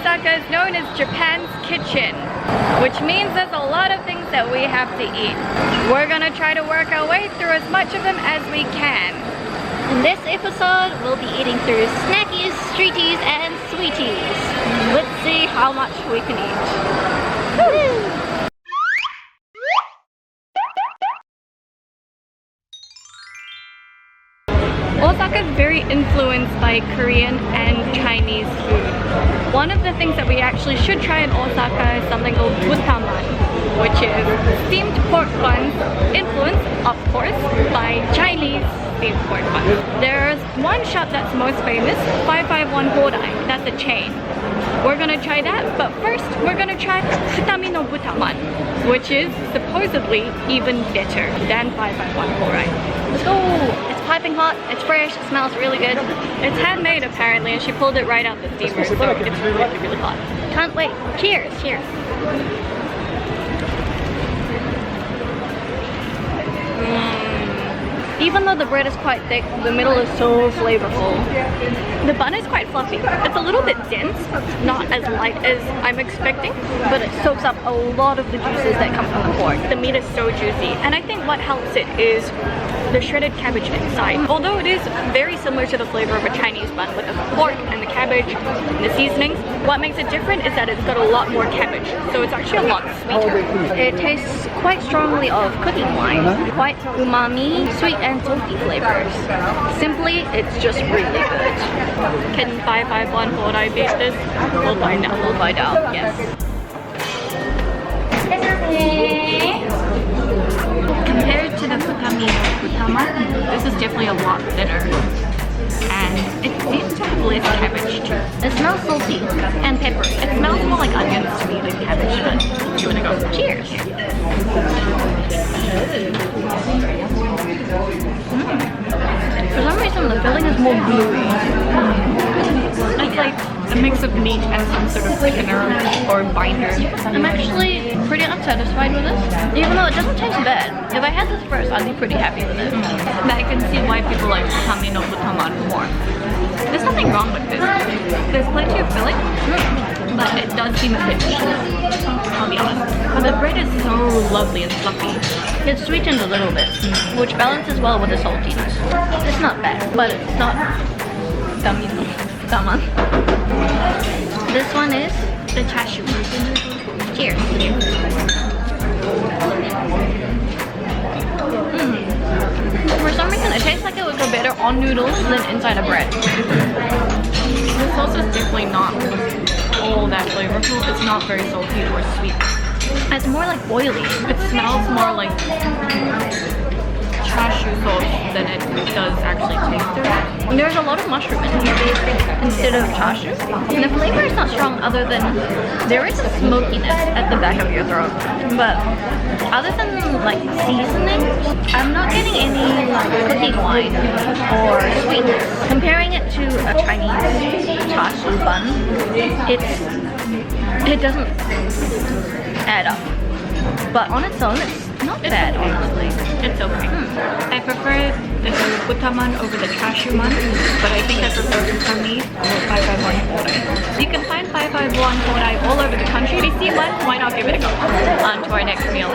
Osaka is known as Japan's kitchen, which means there's a lot of things that we have to eat. We're gonna try to work our way through as much of them as we can. In this episode, we'll be eating through snackies, streeties, and sweeties. Let's see how much we can eat. Woo! Osaka is very influenced by Korean and Chinese food. One of the things that we actually should try in Osaka is something called Butaman, which is steamed pork buns, influenced, of course, by Chinese steamed pork buns. There's one shop that's most famous, 551 Hodai. That's a chain. We're gonna try that, but first we're gonna try Futami no Butaman, which is supposedly even better than 551 Hodai. Let's go! It's piping hot, it's fresh, it smells really good. It's handmade apparently, and she pulled it right out the steamer, so it's really, really hot. Can't wait. Cheers! Cheers! Even though the bread is quite thick, the middle is so flavorful. The bun is quite fluffy. It's a little bit dense, not as light as I'm expecting, But it soaks up a lot of the juices that come from the pork. the meat is so juicy. And I think what helps it is the shredded cabbage inside. Although it is very similar to the flavor of a Chinese bun with the pork and the cabbage and the seasonings, what makes it different is that it's got a lot more cabbage, so it's actually a lot sweeter. It tastes quite strongly of cooking wine. Quite umami, sweet and salty flavors. Simply, it's just really good. Can 551 Hodai beat this? We'll find out. We'll find out, yes. Compared to the Butaman, this is definitely a lot thinner. And it seems to have less cabbage too. It smells salty and peppery. It smells more like onions to me than cabbage, but do you want to go? Cheers! For some reason, the filling is more gooey. It's like a mix of meat and some sort of thickener or binder. I'm actually pretty unsatisfied with this, even though it doesn't taste bad. If I had this first, I'd be pretty happy with it. But I can see why people like Futami no Butaman more. There's nothing wrong with this. There's plenty of filling, but it does seem a bit cheap, I'll be honest. But the bread is so lovely and fluffy. It's sweetened a little bit, which balances well with the saltiness. It's not bad, but it's not Butaman. This one is the chashu. Cheers. For some reason, it tastes like it would go better on noodles than inside a bread. The sauce is definitely not all that flavorful. It's not very salty or sweet. It's more like oily. It smells more like chashu sauce than it does actually taste. There's a lot of mushroom in here instead of chashu. And the flavor is not strong other than there is a smokiness at the back of your throat. But other than like seasonings, I'm not getting any like cooking wine or sweetness. Comparing it to a Chinese chashu bun, it doesn't add up. But on its own, it's not bad, honestly. It's okay. I prefer the Butaman over the chashu man, but I think I prefer Futami over 551 Hodai. You can find 551 Hodai all over the country. If you see one, why not give it a go? On to our next meal.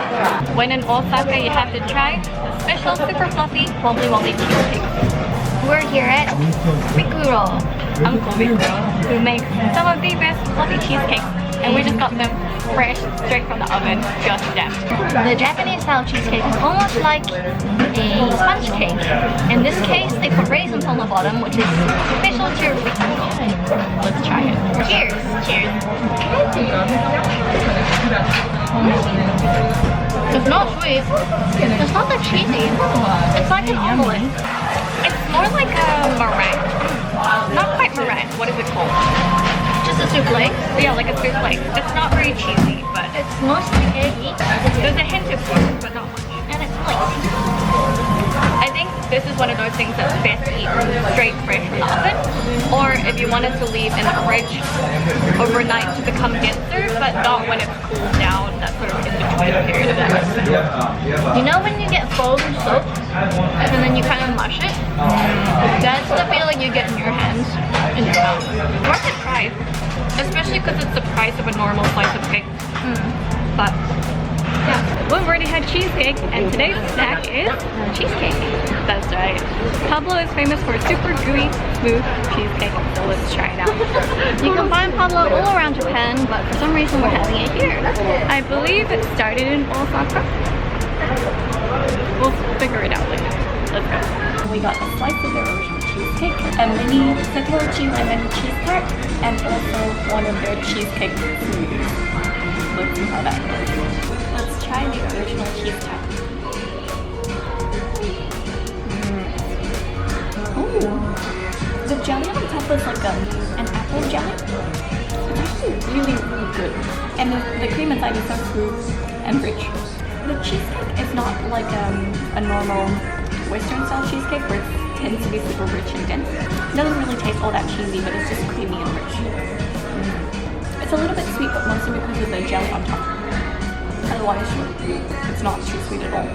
When in Osaka, you have to try the special super fluffy wobbly wobbly cheesecake. We're here at Rikuro, Uncle Bikuro, who makes some of the best fluffy cheesecakes, and we just got them fresh, straight from the oven, just them. The Japanese style cheesecake is almost like a sponge cake. In this case, they put raisins on the bottom, which is special to Rikuro. Let's try it. Cheers! Cheers! It's not sweet. It's not that cheesy. It's like an omelet. It's more like a meringue. Not quite meringue. What is it called? Just a soufflé. Yeah, like a soufflé. It's not very cheesy, but It's mostly eggy. there's a hint of cheese, but not much. And it's light. I think this is one of those things that's best eaten straight fresh from the oven, or if you wanted to leave in the fridge overnight to become denser, but not when it's cooled down, that sort of in-between period of time. You know when you get frozen soap and then you kind of mush it? That's the feeling you get in your hands and your mouth. Worth a try, especially because it's the price of a normal slice of cake. But yeah, we've already had cheesecake, and today's snack is cheesecake. That's right. Pablo is famous for a super gooey, smooth cheesecake, so let's try it out. You can find Pablo all around Japan, but for some reason we're having it here. I believe it started in Osaka. We'll figure it out later. Let's go. We got a slice of their original cheesecake, a mini circular cheese lemon cheese tart, and also one of their cheesecake smoothies. Let's see how that goes. Let's try the original cheese tart. Ooh, the jelly on top is like an apple jelly. It's actually really, really good, and the cream inside is so smooth and rich. The cheesecake is not like a normal Western style cheesecake where it tends to be super rich and dense. It doesn't really taste all that cheesy, but it's just creamy and rich. It's a little bit sweet, but mostly because of the jelly on top. Otherwise, it's not too sweet at all.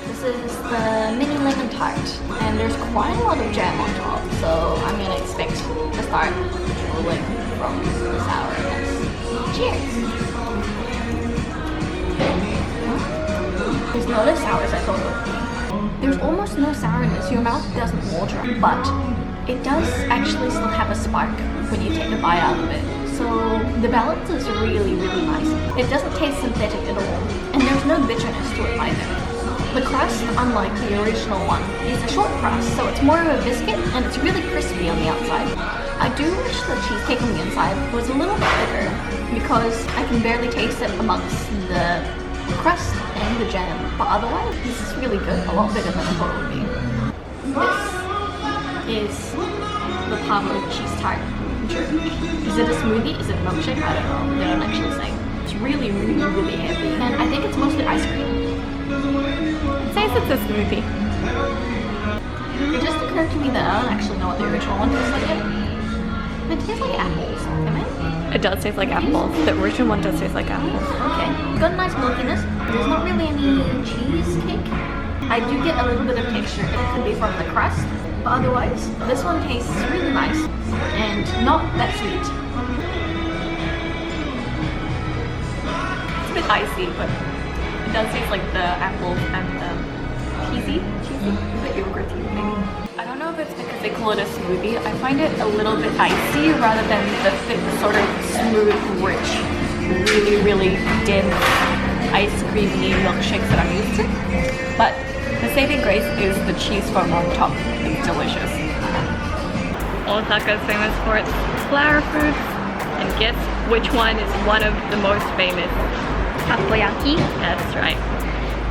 This is the mini lemon tart, and there's quite a lot of jam on top, so I'm gonna expect to start drooling from the sourness. Cheers! There's not as sour as I thought it would be. There's almost no sourness. Your mouth doesn't water, but it does actually still have a spark when you take a bite out of it. So the balance is really, really nice. It doesn't taste synthetic at all, and there's no bitterness to it either. The crust, unlike the original one, is a short crust, so it's more of a biscuit, and it's really crispy on the outside. I do wish the cheesecake on the inside was a little bit thicker, because I can barely taste it amongst the crust and the jam, but otherwise this is really good, a lot better than I thought it would be. This is the Pablo cheese tart drink. Is it a smoothie? Is it a milkshake? I don't know. They don't actually say. It's really, really, really heavy, and I think it's mostly ice cream. It says it's a smoothie. It just occurred to me that I don't actually know what the original one tastes like yet. It tastes like apples, am I? It does taste like apples. The original one does taste like apples. Okay, got a nice milkiness. There's not really any cheesecake. I do get a little bit of texture. It could be from the crust, but otherwise, this one tastes really nice and not that sweet. It's a bit icy, but it does taste like the apples and the cheesy, the yogurty maybe. I don't know if it's because they call it a smoothie. I find it a little bit icy rather than the thick, sort of smooth, rich, really, really dense ice creamy milkshakes that I'm used to. But the saving grace is the cheese foam on top. It's delicious. Osaka is famous for its flower fruits, and guess which one is one of the most famous? Takoyaki. That's right.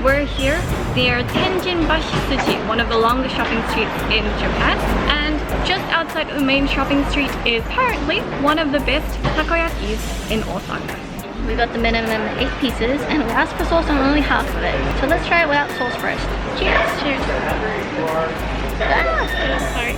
We're here near Tenjin-bashi-tsuji, one of the longest shopping streets in Japan, and just outside of the main shopping street is apparently one of the best takoyakis in Osaka. We got the minimum 8 pieces, and we asked for sauce on only half of it. So let's try it without sauce first. Cheers! Cheers! Sorry.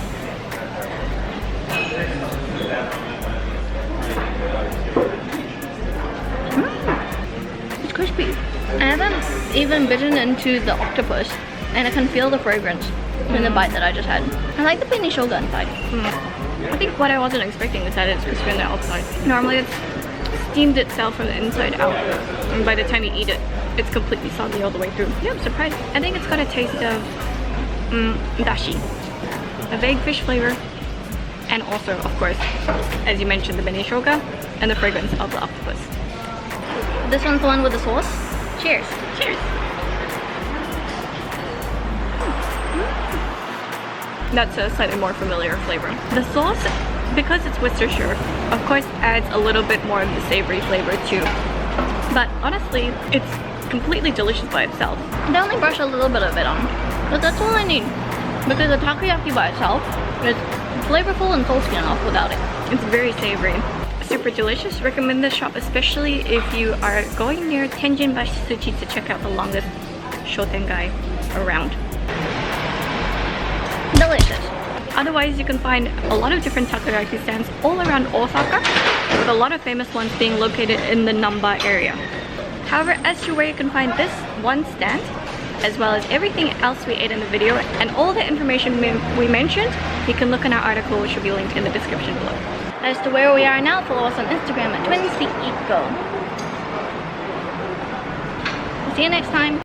It's crispy. I haven't even bitten into the octopus, and I can feel the fragrance in the bite that I just had. I like the penny shoga inside. I think what I wasn't expecting is that it's crispy on the outside. Normally it's steamed itself from the inside out, and by the time you eat it, it's completely soggy all the way through. Yeah, I'm surprised. I think it's got a taste of dashi, a vague fish flavor, and also, of course, as you mentioned, the bene shoga and the fragrance of the octopus. This one's the one with the sauce. Cheers! Cheers! That's a slightly more familiar flavor. The sauce, because it's Worcestershire, of course adds a little bit more of the savory flavor too. But honestly, it's completely delicious by itself. They only brush a little bit of it on, but that's all I need. Because the takoyaki by itself is flavorful and salty enough without it. It's very savory. Super delicious. Recommend this shop, especially if you are going near Tenjin-bashi-tsuji to check out the longest shotengai around. Delicious. Otherwise, you can find a lot of different takoyaki stands all around Osaka, with a lot of famous ones being located in the Namba area. However, as to where you can find this one stand, as well as everything else we ate in the video and all the information we mentioned, you can look in our article, which will be linked in the description below. As to where we are now, follow us on Instagram at TwinsTheEco. See you next time.